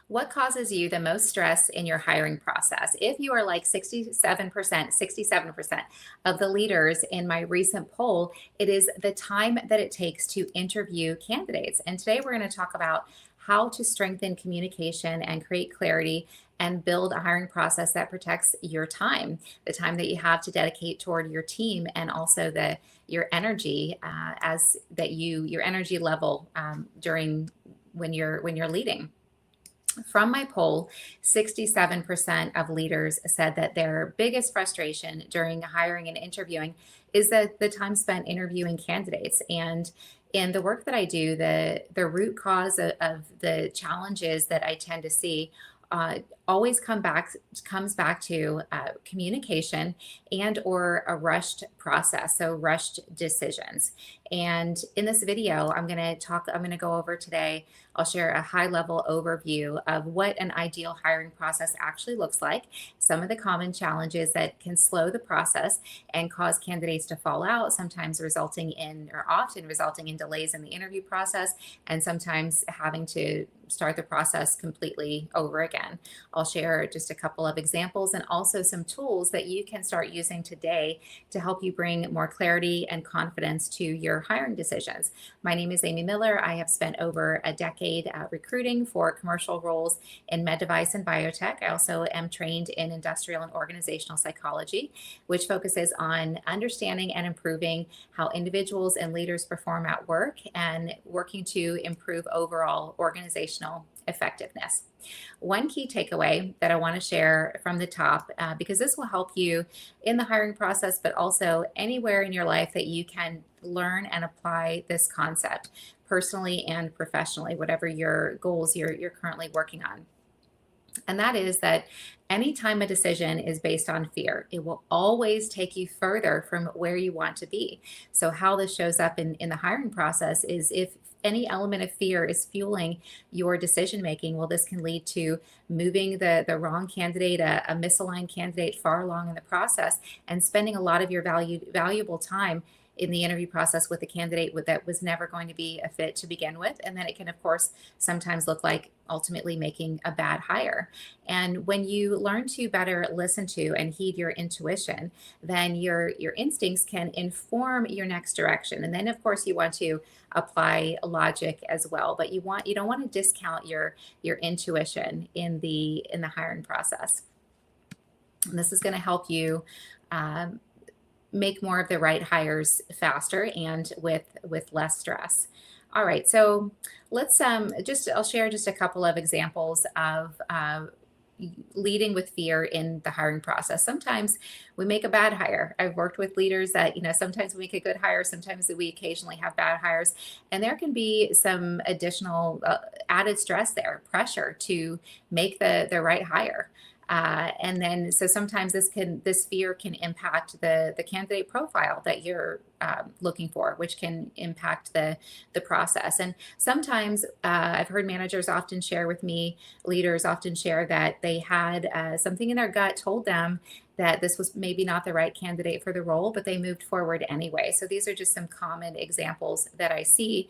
What causes you the most stress in your hiring process? If you are like 67% of the leaders in my recent poll, it is the time that it takes to interview candidates. And today we're going to talk about how to strengthen communication and create clarity and build a hiring process that protects your time, the time that you have to dedicate toward your team, and also the your energy as that your energy level during when you're leading. From my poll, 67% of leaders said that their biggest frustration during hiring and interviewing is that the time spent interviewing candidates. And in the work that I do, the root cause of the challenges that I tend to see always comes back to communication and or a rushed process, so rushed decisions. And in this video, I'm going to go over today. I'll share a high level overview of what an ideal hiring process actually looks like, some of the common challenges that can slow the process and cause candidates to fall out, sometimes resulting in, or often resulting in, delays in the interview process, and sometimes having to start the process completely over again. I'll share just a couple of examples and also some tools that you can start using today to help you bring more clarity and confidence to your hiring decisions. My name is Amy Miller. I have spent over a decade recruiting for commercial roles in med device and biotech. I also am trained in industrial and organizational psychology, which focuses on understanding and improving how individuals and leaders perform at work and working to improve overall organizational effectiveness. One key takeaway that I want to share from the top, because this will help you in the hiring process, but also anywhere in your life that you can learn and apply this concept personally and professionally, whatever your goals you're currently working on. And that is that anytime a decision is based on fear, it will always take you further from where you want to be. So how this shows up in the hiring process is if any element of fear is fueling your decision making, well, this can lead to moving the wrong candidate, a misaligned candidate far along in the process, and spending a lot of your valuable time in the interview process with a candidate that was never going to be a fit to begin with. And then it can, of course, sometimes look like ultimately making a bad hire. And when you learn to better listen to and heed your intuition, then your instincts can inform your next direction. And then, of course, you want to apply logic as well, but you don't want to discount your intuition in the hiring process. And this is going to help you make more of the right hires faster and with less stress. All right, so let's I'll share just a couple of examples of leading with fear in the hiring process. Sometimes we make a bad hire. I've worked with leaders that, sometimes we make a good hire, sometimes we occasionally have bad hires, and there can be some additional added stress there, pressure to make the right hire. And then, so sometimes this fear can impact the candidate profile that you're looking for, which can impact the process. And sometimes I've heard managers often share with me, leaders often share that they had something in their gut told them that this was maybe not the right candidate for the role, but they moved forward anyway. So these are just some common examples that I see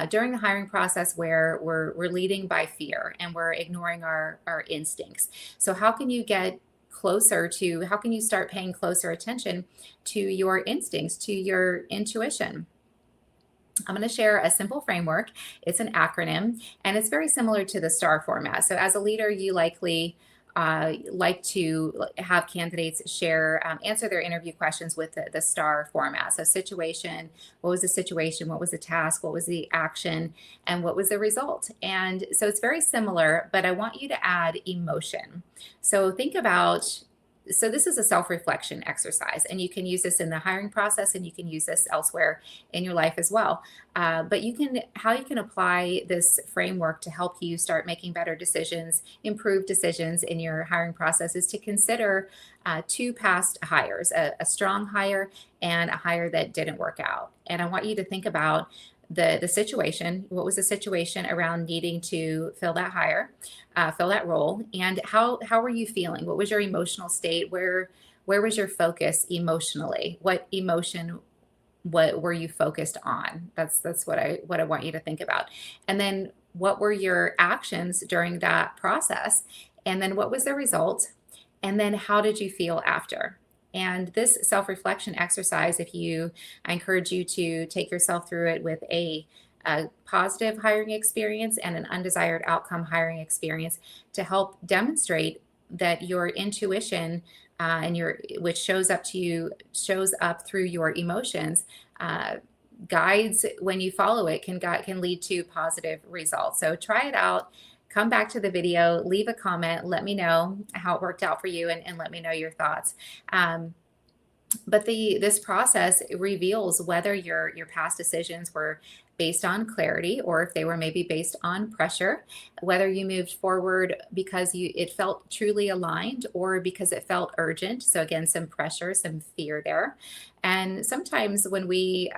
during the hiring process where we're leading by fear and we're ignoring our instincts. So how can you start paying closer attention to your instincts, to your intuition? I'm going to share a simple framework. It's an acronym, and it's very similar to the STAR format. So as a leader, you likely like to have candidates answer their interview questions with the STAR format. So situation, what was the situation? What was the task? What was the action? And what was the result? And so it's very similar, but I want you to add emotion. So so this is a self-reflection exercise, and you can use this in the hiring process, and you can use this elsewhere in your life as well. But how you can apply this framework to help you start making better decisions, improve decisions in your hiring process, is to consider two past hires, a strong hire and a hire that didn't work out. And I want you to think about the situation. What was the situation around needing to fill that role, and how were you feeling? What was your emotional state? Where was your focus emotionally? What were you focused on? That's what I want you to think about. And then what were your actions during that process? And then what was the result? And then how did you feel after? And this self reflection exercise, I encourage you to take yourself through it with a positive hiring experience and an undesired outcome hiring experience to help demonstrate that your intuition and which shows up through your emotions, uh, guides when you follow it can lead to positive results. So try it out. Come back to the video, leave a comment, let me know how it worked out for you, and let me know your thoughts. Um, but this process reveals whether your past decisions were based on clarity or if they were maybe based on pressure, whether you moved forward because it felt truly aligned or because it felt urgent. So again, some pressure, some fear there. And sometimes when we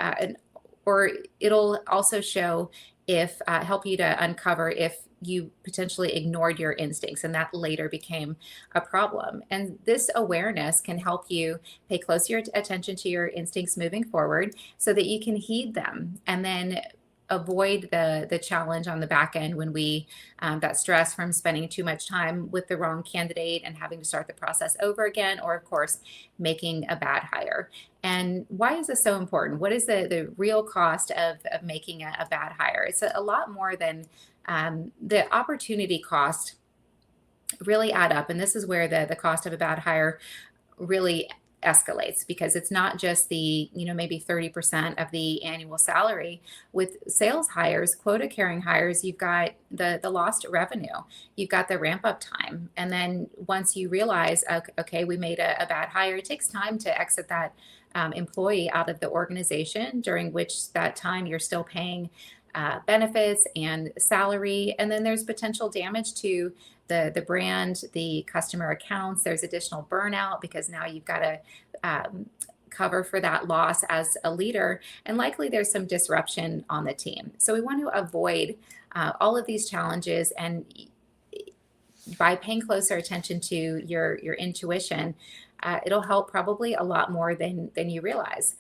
or it'll also show if help you to uncover if you potentially ignored your instincts and that later became a problem. And this awareness can help you pay closer attention to your instincts moving forward so that you can heed them and then avoid the challenge on the back end when we that stress from spending too much time with the wrong candidate and having to start the process over again, or of course making a bad hire. And why is this so important? What is the real cost of making a bad hire? It's a lot more than the opportunity cost really add up. And this is where the cost of a bad hire really escalates, because it's not just the maybe 30% of the annual salary. With sales hires, quota carrying hires, you've got the lost revenue, you've got the ramp up time, and then once you realize, okay, we made a bad hire, it takes time to exit that employee out of the organization, during which that time you're still paying benefits and salary. And then there's potential damage to the brand, the customer accounts. There's additional burnout because now you've got to cover for that loss as a leader. And likely there's some disruption on the team. So we want to avoid all of these challenges. And by paying closer attention to your intuition, it'll help probably a lot more than you realize.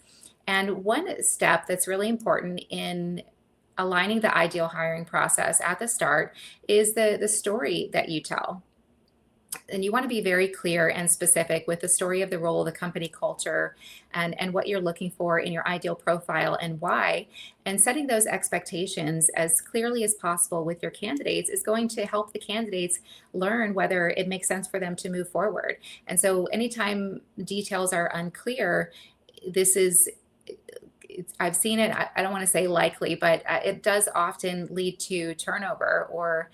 And one step that's really important in aligning the ideal hiring process at the start is the story that you tell. And you want to be very clear and specific with the story of the role, the company culture, and what you're looking for in your ideal profile and why. And setting those expectations as clearly as possible with your candidates is going to help the candidates learn whether it makes sense for them to move forward. And so anytime details are unclear, this is I've seen it. I don't want to say likely, but it does often lead to turnover or,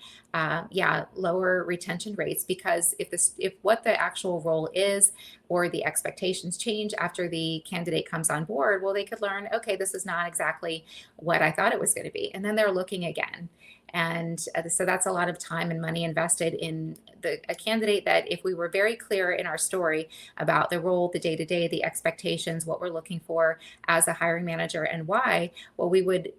lower retention rates. Because if what the actual role is or the expectations change after the candidate comes on board, well, they could learn, okay, this is not exactly what I thought it was going to be, and then they're looking again. And so that's a lot of time and money invested in a candidate that, if we were very clear in our story about the role, the day-to-day, the expectations, what we're looking for as a hiring manager and why, well,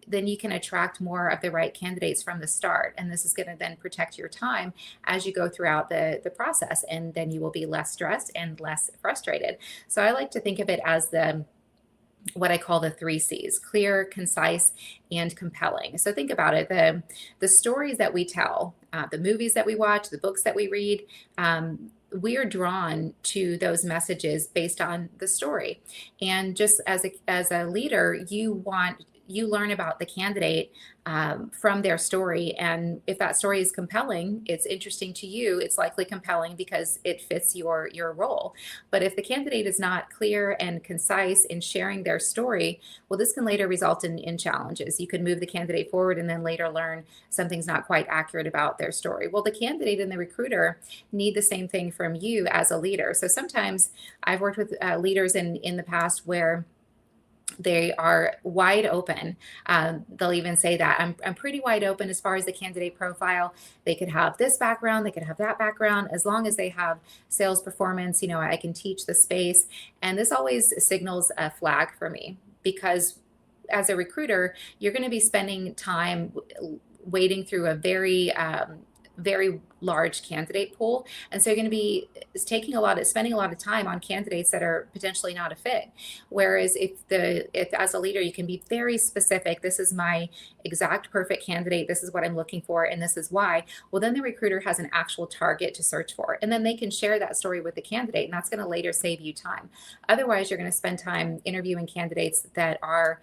then you can attract more of the right candidates from the start. And this is going to then protect your time as you go throughout the process. And then you will be less stressed and less frustrated. So I like to think of it as what I call the 3 C's: clear, concise, and compelling. So think about it. The stories that we tell, the movies that we watch, the books that we read, we are drawn to those messages based on the story. And just as a leader, you learn about the candidate from their story. And if that story is compelling, it's interesting to you, it's likely compelling because it fits your role. But if the candidate is not clear and concise in sharing their story, well, this can later result in challenges. You could move the candidate forward and then later learn something's not quite accurate about their story. Well, the candidate and the recruiter need the same thing from you as a leader. So sometimes I've worked with leaders in the past where they are wide open. They'll even say that I'm pretty wide open as far as the candidate profile. They could have this background, they could have that background, as long as they have sales performance, I can teach the space. And this always signals a flag for me, because as a recruiter, you're going to be spending time wading through a very very large candidate pool. And so you're going to be spending a lot of time on candidates that are potentially not a fit. Whereas if as a leader, you can be very specific, this is my exact perfect candidate, this is what I'm looking for, and this is why. Well, then the recruiter has an actual target to search for. And then they can share that story with the candidate, and that's going to later save you time. Otherwise, you're going to spend time interviewing candidates that are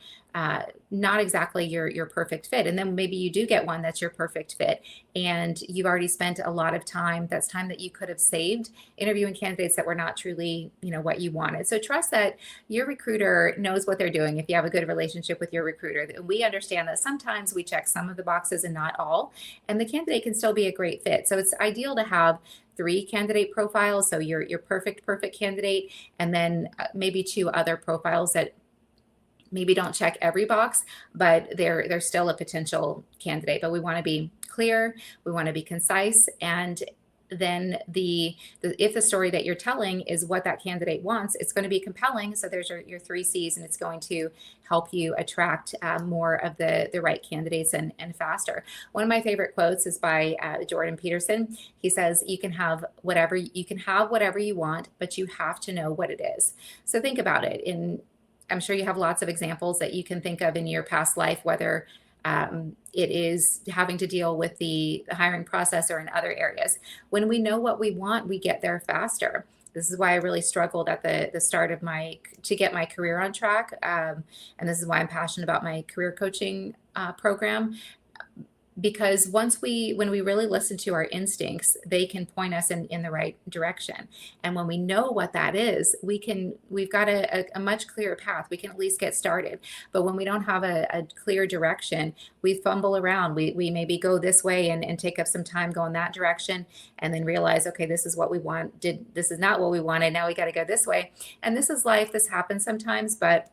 not exactly your perfect fit. And then maybe you do get one that's your perfect fit, and you've already spent a lot of time. That's time that you could have saved interviewing candidates that were not truly, what you wanted. So trust that your recruiter knows what they're doing if you have a good relationship with your recruiter. We understand that sometimes we check some of the boxes and not all, and the candidate can still be a great fit. So it's ideal to have 3 candidate profiles. So your perfect candidate, and then maybe 2 other profiles that maybe don't check every box, but they're still a potential candidate. But we want to be clear, we want to be concise, and then if the story that you're telling is what that candidate wants, it's going to be compelling. So there's your 3 C's, and it's going to help you attract more of the right candidates and faster. One of my favorite quotes is by Jordan Peterson. He says, you can have whatever you want, but you have to know what it is. So think about it. I'm sure you have lots of examples that you can think of in your past life, whether it is having to deal with the hiring process or in other areas. When we know what we want, we get there faster. This is why I really struggled at the start of to get my career on track. And this is why I'm passionate about my career coaching program. Because when we really listen to our instincts, they can point us in the right direction. And when we know what that is, we've got a much clearer path. We can at least get started. But when we don't have a clear direction, we fumble around. We maybe go this way and take up some time going that direction, and then realize, okay, this is what we want. This is not what we wanted. Now we got to go this way. And this is life. This happens sometimes, but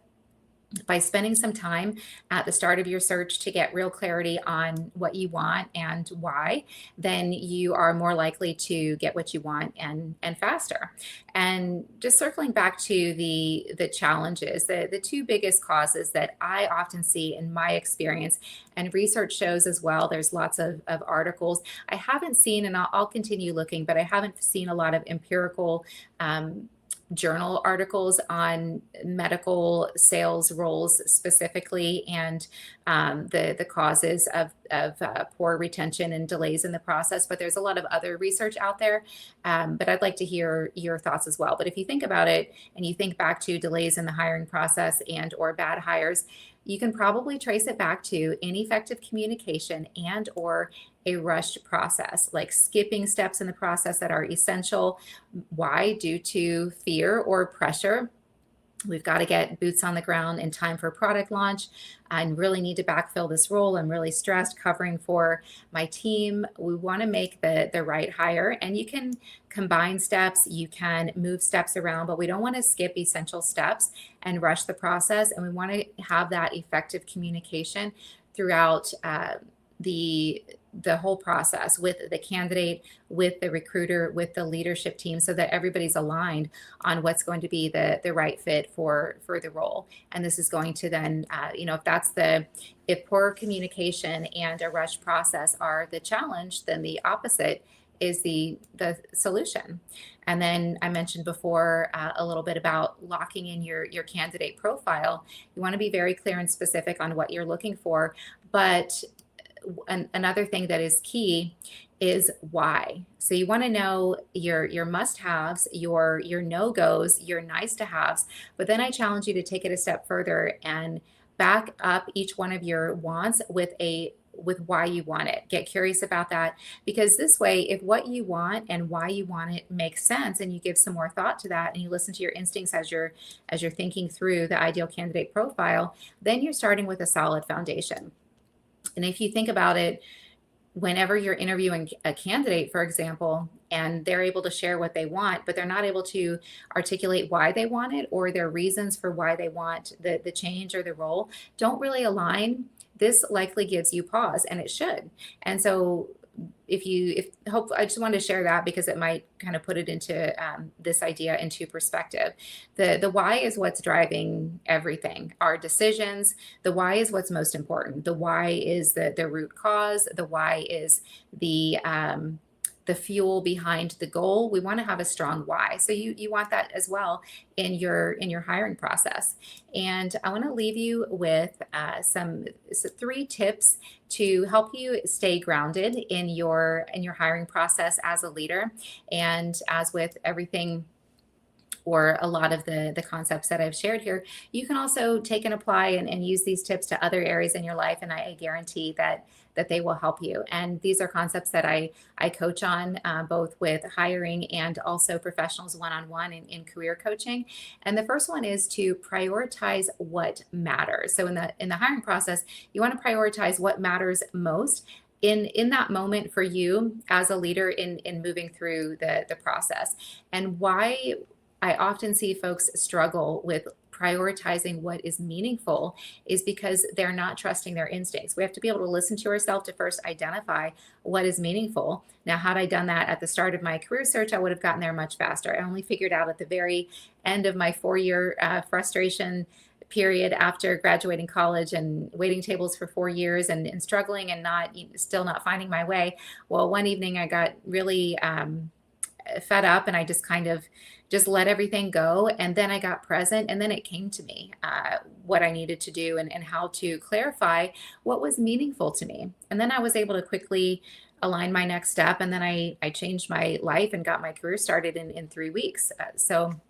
by spending some time at the start of your search to get real clarity on what you want and why, then you are more likely to get what you want and faster. And just circling back to the challenges, the 2 biggest causes that I often see in my experience, and research shows as well, there's lots of articles. I haven't seen, and I'll continue looking, but I haven't seen a lot of empirical journal articles on medical sales roles specifically, and the causes of poor retention and delays in the process. But there's a lot of other research out there. But I'd like to hear your thoughts as well. But if you think about it and you think back to delays in the hiring process and or bad hires, you can probably trace it back to ineffective communication and or a rushed process, like skipping steps in the process that are essential. Why? Due to fear or pressure. We've got to get boots on the ground in time for product launch. I really need to backfill this role. I'm really stressed covering for my team. We want to make the right hire, and you can combine steps, you can move steps around, but we don't want to skip essential steps and rush the process. And we want to have that effective communication throughout the whole process with the candidate, with the recruiter, with the leadership team, so that everybody's aligned on what's going to be the right fit for the role. And this is going to then, if poor communication and a rushed process are the challenge, then the opposite is the solution. And then I mentioned before a little bit about locking in your candidate profile. You want to be very clear and specific on what you're looking for, but another thing that is key is why. So you want to know your must-haves, your no-goes, your nice-to-haves, but then I challenge you to take it a step further and back up each one of your wants with why you want it. Get curious about that, because this way, if what you want and why you want it makes sense, and you give some more thought to that, and you listen to your instincts as you're thinking through the ideal candidate profile, then you're starting with a solid foundation. And if you think about it, whenever you're interviewing a candidate, for example, and they're able to share what they want, but they're not able to articulate why they want it or their reasons for why they want the change or the role, don't really align, this likely gives you pause, and it should. And so if hope I just wanted to share that because it might kind of put it into this idea into perspective. The why is what's driving everything, our decisions. The why is what's most important. The why is the root cause. The why is the fuel behind the goal. We want to have a strong why. So you want that as well in your hiring process. And I want to leave you with so 3 tips to help you stay grounded in your hiring process as a leader. And as with everything or a lot of the concepts that I've shared here, you can also take and apply and use these tips to other areas in your life. And I guarantee that they will help you. And these are concepts that I coach on both with hiring and also professionals one-on-one in career coaching. And the first one is to prioritize what matters. So in the hiring process, you want to prioritize what matters most in that moment for you as a leader in moving through the process. And why I often see folks struggle with prioritizing what is meaningful is because they're not trusting their instincts. We have to be able to listen to ourselves to first identify what is meaningful. Now, had I done that at the start of my career search, I would have gotten there much faster. I only figured out at the very end of my 4-year frustration period after graduating college and waiting tables for 4 years and struggling and still not finding my way. Well, one evening I got really fed up and I just kind of just let everything go. And then I got present and then it came to me what I needed to do and how to clarify what was meaningful to me. And then I was able to quickly align my next step. And then I changed my life and got my career started in 3 weeks. So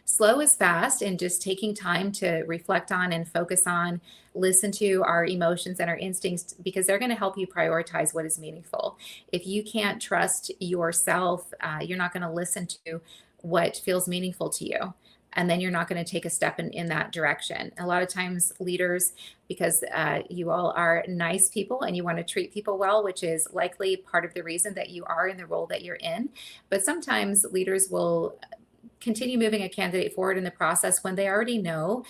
slow is fast, and just taking time to reflect on and focus on, listen to our emotions and our instincts, because they're going to help you prioritize what is meaningful. If you can't trust yourself, you're not going to listen to what feels meaningful to you. And then you're not going to take a step in that direction. A lot of times leaders, because you all are nice people and you want to treat people well, which is likely part of the reason that you are in the role that you're in. But sometimes leaders will continue moving a candidate forward in the process when they already know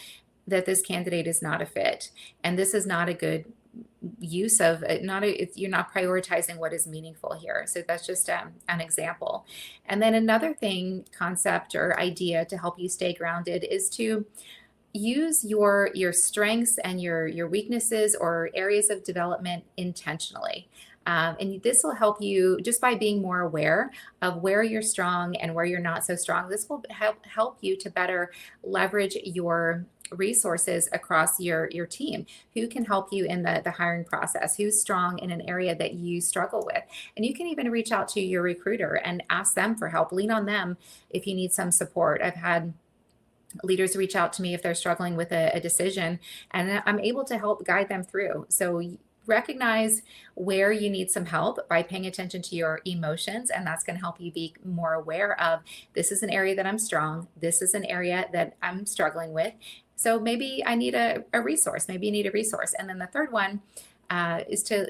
that this candidate is not a fit. And this is not a good use of you're not prioritizing what is meaningful here. So that's just an example. And then another concept or idea to help you stay grounded is to use your strengths and your weaknesses or areas of development intentionally. And this will help you just by being more aware of where you're strong and where you're not so strong. This will help you to better leverage your resources across your team. Who can help you in the hiring process? Who's strong in an area that you struggle with? And you can even reach out to your recruiter and ask them for help. Lean on them if you need some support. I've had leaders reach out to me if they're struggling with a decision, and I'm able to help guide them through. So recognize where you need some help by paying attention to your emotions, and that's going to help you be more aware of, this is an area that I'm strong, this is an area that I'm struggling with, so maybe I need a resource. Maybe you need a resource. And then the third one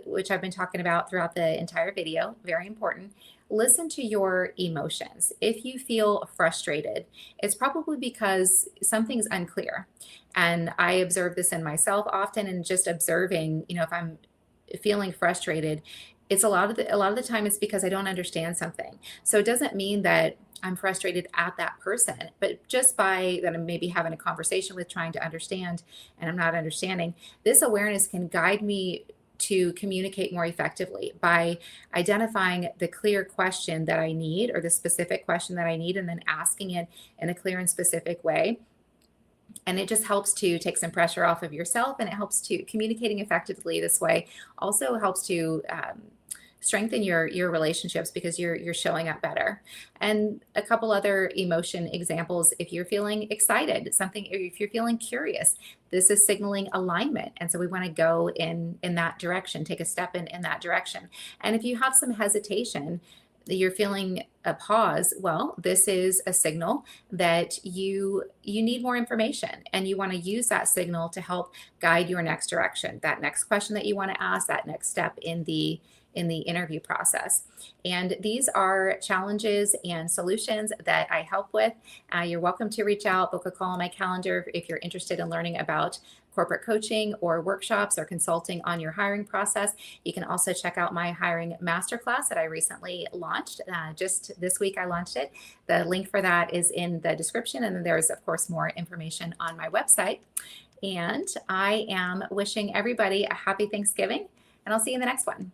which I've been talking about throughout the entire video, very important, listen to your emotions. If you feel frustrated, it's probably because something's unclear. And I observe this in myself often, and just observing, if I'm feeling frustrated, it's a lot of the time it's because I don't understand something. So it doesn't mean that I'm frustrated at that person, but just by that I'm maybe having a conversation with, trying to understand, and I'm not understanding, this awareness can guide me to communicate more effectively by identifying the clear question that I need, or the specific question that I need, and then asking it in a clear and specific way. And it just helps to take some pressure off of yourself, and it helps to communicating effectively this way also helps to strengthen your relationships, because you're showing up better. And a couple other emotion examples: if you're feeling excited, or if you're feeling curious, this is signaling alignment. And so we want to go in that direction, take a step in that direction. And if you have some hesitation, you're feeling a pause, well, this is a signal that you need more information, and you want to use that signal to help guide your next direction, that next question that you want to ask, that next step in the interview process. And these are challenges and solutions that I help with. You're welcome to reach out, book a call on my calendar if you're interested in learning about corporate coaching or workshops or consulting on your hiring process. You can also check out my hiring masterclass that I recently launched. Just this week, I launched it. The link for that is in the description. And then there's, of course, more information on my website. And I am wishing everybody a happy Thanksgiving, and I'll see you in the next one.